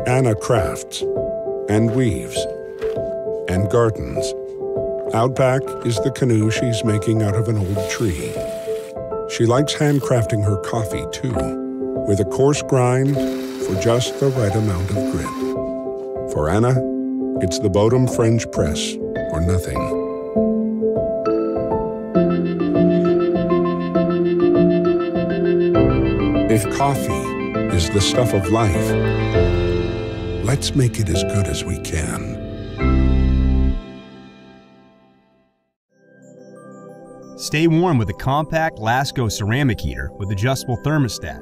Anna crafts and weaves and gardens. Out back is the canoe she's making out of an old tree. She likes handcrafting her coffee, too, with a coarse grind for just the right amount of grit. For Anna, it's the Bodum French press or nothing. If coffee is the stuff of life, let's make it as good as we can. Stay warm with a compact Lasco ceramic heater with adjustable thermostat.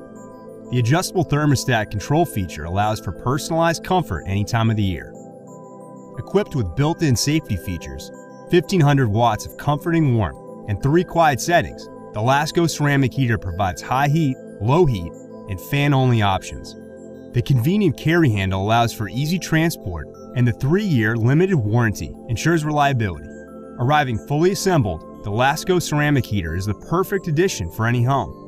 The adjustable thermostat control feature allows for personalized comfort any time of the year. Equipped with built-in safety features, 1500 watts of comforting warmth, and 3 quiet settings, the Lasco ceramic heater provides high heat, low heat, and fan-only options. The convenient carry handle allows for easy transport, and the 3-year limited warranty ensures reliability. Arriving fully assembled, the Lasco ceramic heater is the perfect addition for any home.